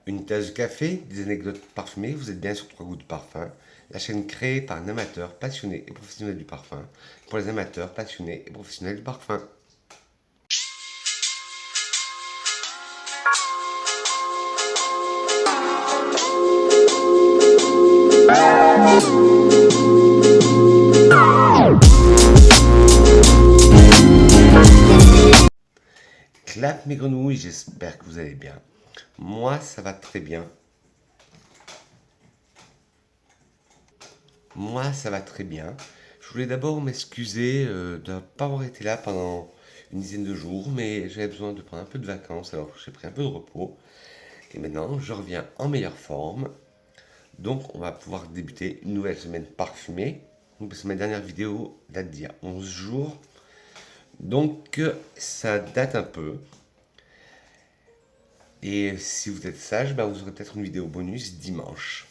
Une tasse de café, des anecdotes parfumées, vous êtes bien sur Trois Goûts de Parfum, la chaîne créée par un amateur passionné et professionnel du parfum, pour les amateurs passionnés et professionnels du parfum. Clap mes grenouilles, j'espère que vous allez bien. Moi, ça va très bien. Moi, ça va très bien. Je voulais d'abord m'excuser de ne pas avoir été là pendant une dizaine de jours, mais j'avais besoin de prendre un peu de vacances, alors j'ai pris un peu de repos. Et maintenant, je reviens en meilleure forme. Donc, on va pouvoir débuter une nouvelle semaine parfumée. Donc, parce que ma dernière vidéo date d'il y a 11 jours. Donc, ça date un peu. Et si vous êtes sage, bah, vous aurez peut-être une vidéo bonus dimanche.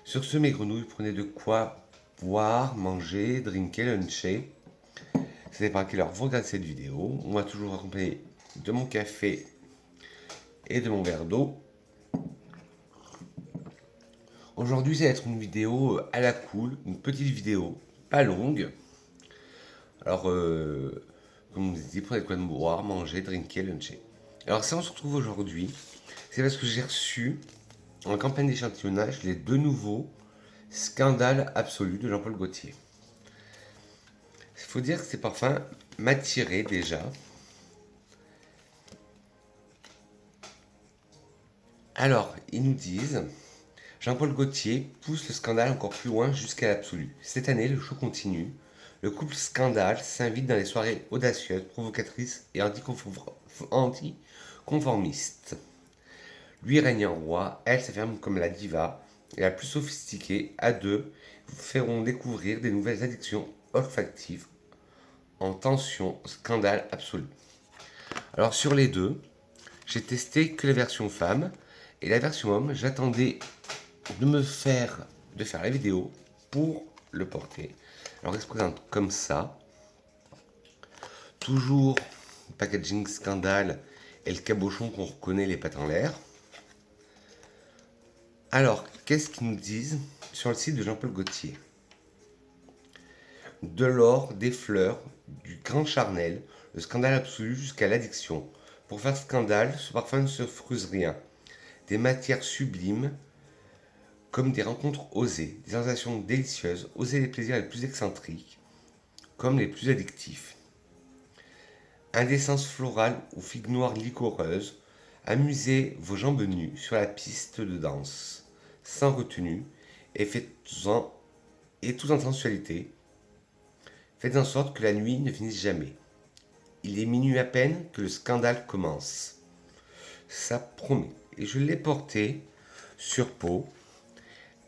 Sur ce, mes grenouilles, prenez de quoi boire, manger, drinker, luncher. Ça dépend à quelle heure vous regardez cette vidéo. On va toujours accompagner de mon café et de mon verre d'eau. Aujourd'hui, ça va être une vidéo à la cool, une petite vidéo, pas longue. Alors, comme je vous ai dit, prenez de quoi boire, manger, drinker, luncher. Alors, ça, on se retrouve aujourd'hui. C'est parce que j'ai reçu, en campagne d'échantillonnage, les deux nouveaux scandales absolus de Jean-Paul Gaultier. Il faut dire que ces parfums m'attiraient déjà. Alors, ils nous disent, Jean-Paul Gaultier pousse le scandale encore plus loin jusqu'à l'absolu. Cette année, le show continue. Le couple Scandale s'invite dans les soirées audacieuses, provocatrices et anticonformistes. Lui règne en roi, elle s'affirme comme la diva et la plus sophistiquée. À deux, vous feront découvrir des nouvelles addictions olfactives en tension, scandale absolu. Alors sur les deux, j'ai testé que la version femme et la version homme. J'attendais de faire la vidéo pour le porter. Alors il se présente comme ça. Toujours packaging scandale et le cabochon qu'on reconnaît les pattes en l'air. Alors, qu'est-ce qu'ils nous disent sur le site de Jean-Paul Gaultier? De l'or, des fleurs, du grand charnel, le scandale absolu jusqu'à l'addiction. Pour faire scandale, ce parfum ne se fruse rien. Des matières sublimes, comme des rencontres osées, des sensations délicieuses, oser les plaisirs les plus excentriques, comme les plus addictifs. Indécence florale ou figue noire liquoreuse, amusez vos jambes nues sur la piste de danse, sans retenue, et faites-en, et tout en sensualité. Faites en sorte que la nuit ne finisse jamais. Il est minuit à peine que le scandale commence. Ça promet. Et je l'ai porté sur peau.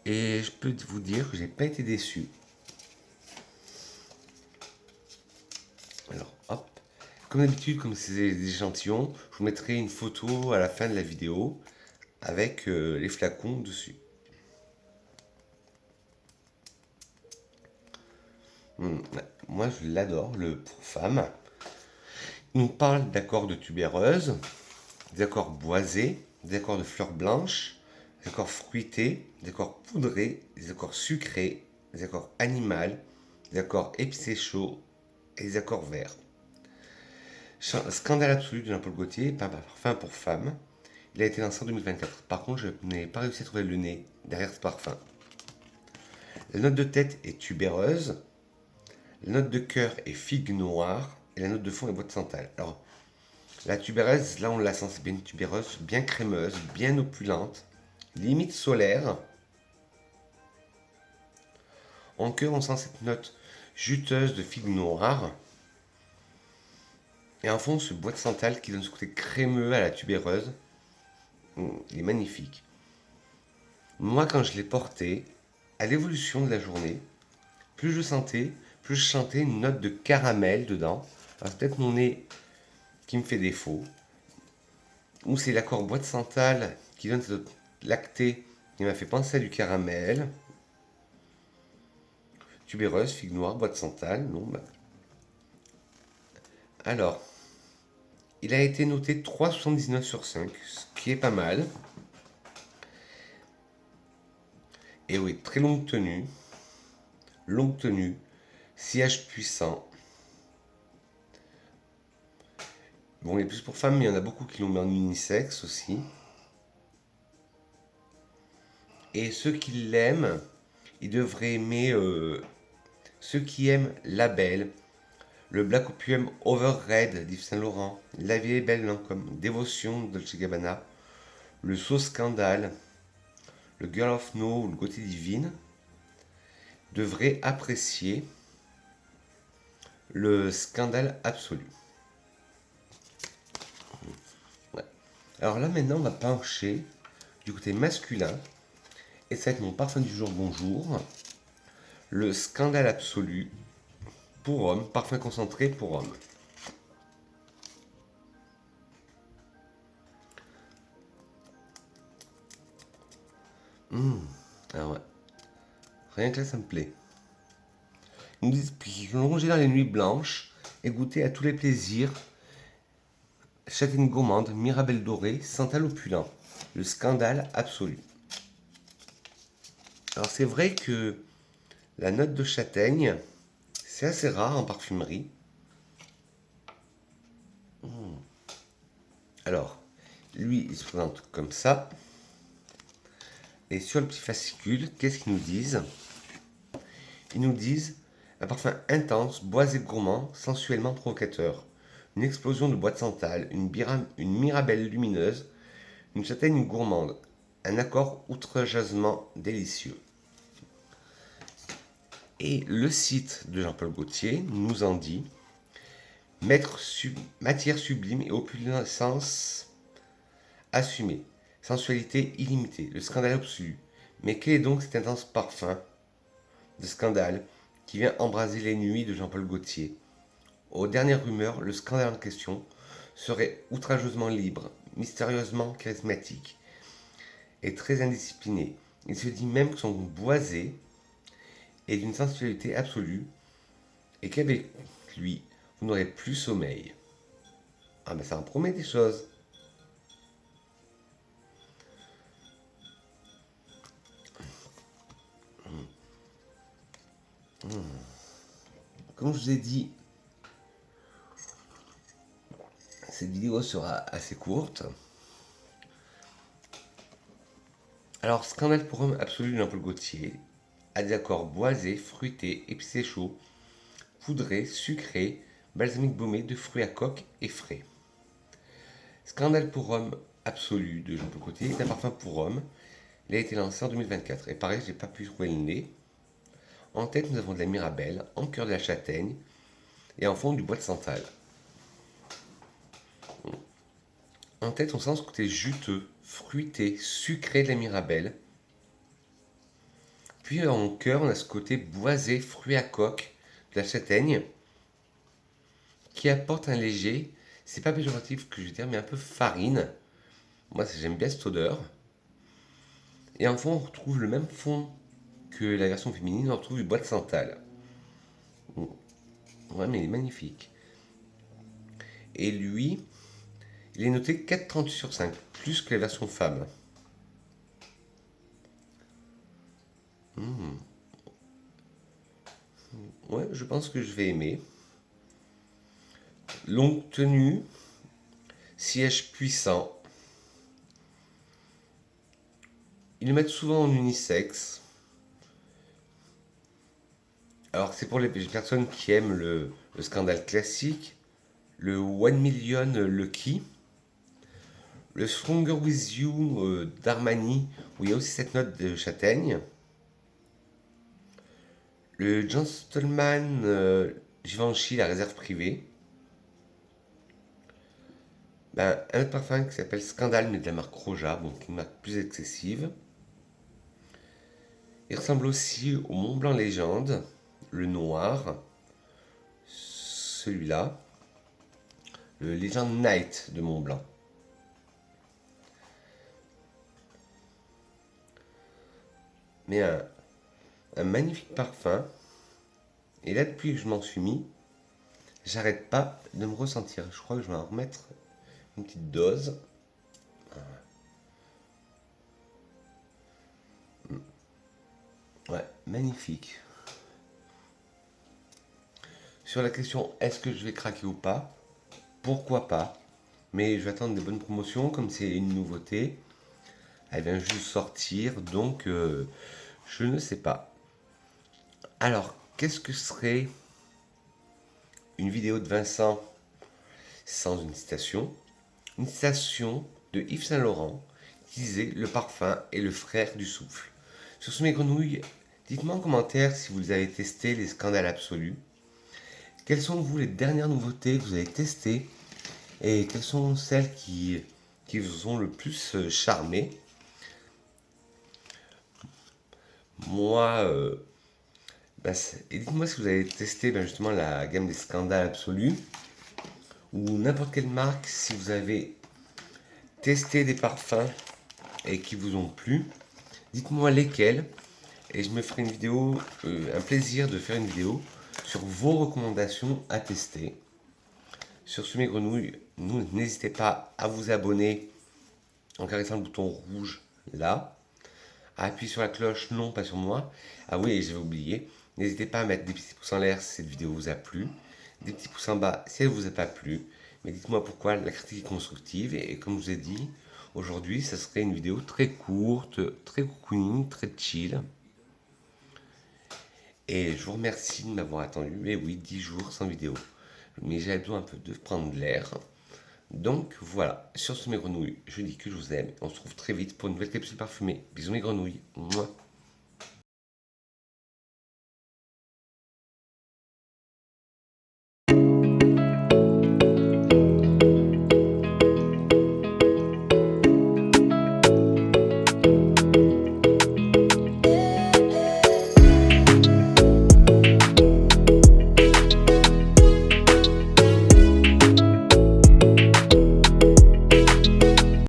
Et je peux vous dire que j'ai pas été déçu. Alors, hop. Comme d'habitude, comme c'est des échantillons, je vous mettrai une photo à la fin de la vidéo avec les flacons dessus. Moi, je l'adore, le pour femme. Il nous parle d'accords de tubéreuse, des accords boisés, des accords de fleurs blanches, des accords fruités, des accords poudrés, des accords sucrés, des accords animaux, des accords épicés chauds et des accords verts. Scandale absolu de Jean-Paul Gaultier, parfum pour femme. Il a été lancé en 2024. Par contre, je n'ai pas réussi à trouver le nez derrière ce parfum. La note de tête est tubéreuse. La note de cœur est figue noire. Et la note de fond est bois de santal. Alors, la tubéreuse, là on la sent, c'est bien une tubéreuse, bien crémeuse, bien opulente, limite solaire. En cœur, on sent cette note juteuse de figue noire. Et en fond, ce bois de santal qui donne ce côté crémeux à la tubéreuse. Il est magnifique. Moi, quand je l'ai porté, à l'évolution de la journée, plus je sentais, plus je sentais une note de caramel dedans. Alors, c'est peut-être mon nez qui me fait défaut. Ou c'est l'accord bois de santal qui donne cette note lactée qui m'a fait penser à du caramel. Tubéreuse, figue noire, bois de santal. Non, bah. Alors, il a été noté 3,79 sur 5, ce qui est pas mal. Et oui, très longue tenue, sillage puissant. Bon, il est plus pour femmes, mais il y en a beaucoup qui l'ont mis en unisexe aussi. Et ceux qui l'aiment, ils devraient aimer ceux qui aiment la belle, le Black Opium Over Red d'Yves Saint Laurent, La vie est belle comme Dévotion de Dolce Gabbana, le So Scandale, le Girl of No ou le Gauthier Divine, devraient apprécier le Scandale Absolu. Ouais. Alors là maintenant on va pencher du côté masculin et ça va être mon parfum du jour bonjour, le Scandale Absolu pour homme, parfum concentré pour homme. Ah ouais, rien que là ça me plaît. Ils nous disent plonger dans les nuits blanches et goûter à tous les plaisirs. Châtaigne gourmande, mirabelle dorée, santal opulent. Le scandale absolu. Alors c'est vrai que la note de châtaigne, c'est assez rare en parfumerie. Alors, lui, il se présente comme ça. Et sur le petit fascicule, qu'est-ce qu'ils nous disent? Ils nous disent un parfum intense, boisé gourmand, sensuellement provocateur. Une explosion de bois de santal, une mirabelle lumineuse, une châtaigne gourmande. Un accord outrageusement délicieux. Et le site de Jean-Paul Gaultier nous en dit matière sublime et opulence assumée, sensualité illimitée, le scandale absolu. Mais quel est donc cet intense parfum de scandale qui vient embraser les nuits de Jean-Paul Gaultier? Aux dernières rumeurs, le scandale en question serait outrageusement libre, mystérieusement charismatique et très indiscipliné. Il se dit même que son boisé est d'une sensualité absolue et qu'avec lui, vous n'aurez plus sommeil. Ah ben ça en promet des choses. Comme je vous ai dit, cette vidéo sera assez courte. Alors, scandale pour homme absolu de Jean-Paul Gaultier, à des accords boisés, fruités, épicés chauds, poudrés, sucrés, balsamique baumé de fruits à coque et frais. Scandale pour homme absolu de Jean-Paul Gaultier est un parfum pour homme. Il a été lancé en 2024. Et pareil, j'ai pas pu trouver le nez. En tête, nous avons de la mirabelle, en cœur de la châtaigne et en fond du bois de santal. En tête, on sent ce côté juteux, fruité, sucré de la mirabelle. Puis en cœur, on a ce côté boisé, fruit à coque de la châtaigne qui apporte un léger, c'est pas péjoratif que je veux dire, mais un peu farine. Moi, j'aime bien cette odeur. Et en fond, on retrouve le même fond que la version féminine, on retrouve du bois de santal. Ouais, mais il est magnifique. Et lui, il est noté 4,38 sur 5, plus que la version femme. Ouais, je pense que je vais aimer. Longue tenue, siège puissant. Ils le mettent souvent en unisexe. Alors c'est pour les personnes qui aiment le scandale classique, le One Million Lucky, le Stronger With You d'Armani, où il y a aussi cette note de châtaigne, le Gentleman Givenchy, la réserve privée, un autre parfum qui s'appelle Scandale, mais de la marque Roja, donc une marque plus excessive. Il ressemble aussi au Mont Blanc Légende, le noir, celui-là, le Legend Night de Mont Blanc. Mais un magnifique parfum. Et là, depuis que je m'en suis mis, j'arrête pas de me ressentir. Je crois que je vais en remettre une petite dose. magnifique. Sur la question est-ce que je vais craquer ou pas, pourquoi pas, mais je vais attendre des bonnes promotions comme c'est une nouveauté. Elle vient juste sortir, donc je ne sais pas. Alors, qu'est-ce que serait une vidéo de Vincent sans une citation? Une citation de Yves Saint Laurent qui disait le parfum est le frère du souffle. Sur ce mes grenouilles, dites-moi en commentaire si vous avez testé les scandales absolus. Quelles sont vous les dernières nouveautés que vous avez testées et quelles sont celles qui vous ont le plus charmé? Moi, et dites-moi si vous avez testé justement la gamme des scandales absolus ou n'importe quelle marque, si vous avez testé des parfums et qui vous ont plu, dites-moi lesquels et je me ferai une vidéo, un plaisir de faire une vidéo sur vos recommandations à tester. Sur ce mes grenouilles, n'hésitez pas à vous abonner en caressant le bouton rouge là, à appuyer sur la cloche, non pas sur moi. Ah oui, et j'avais oublié, n'hésitez pas à mettre des petits pouces en l'air si cette vidéo vous a plu, des petits pouces en bas si elle vous a pas plu, mais dites-moi pourquoi la critique est constructive et comme je vous ai dit, aujourd'hui ça serait une vidéo très courte, très cocooning, très chill. Et je vous remercie de m'avoir attendu. Mais oui, 10 jours sans vidéo. Mais j'avais besoin un peu de prendre de l'air. Donc voilà, sur ce mes grenouilles, je dis que je vous aime. On se retrouve très vite pour une nouvelle capsule parfumée. Bisous mes grenouilles. Mouah.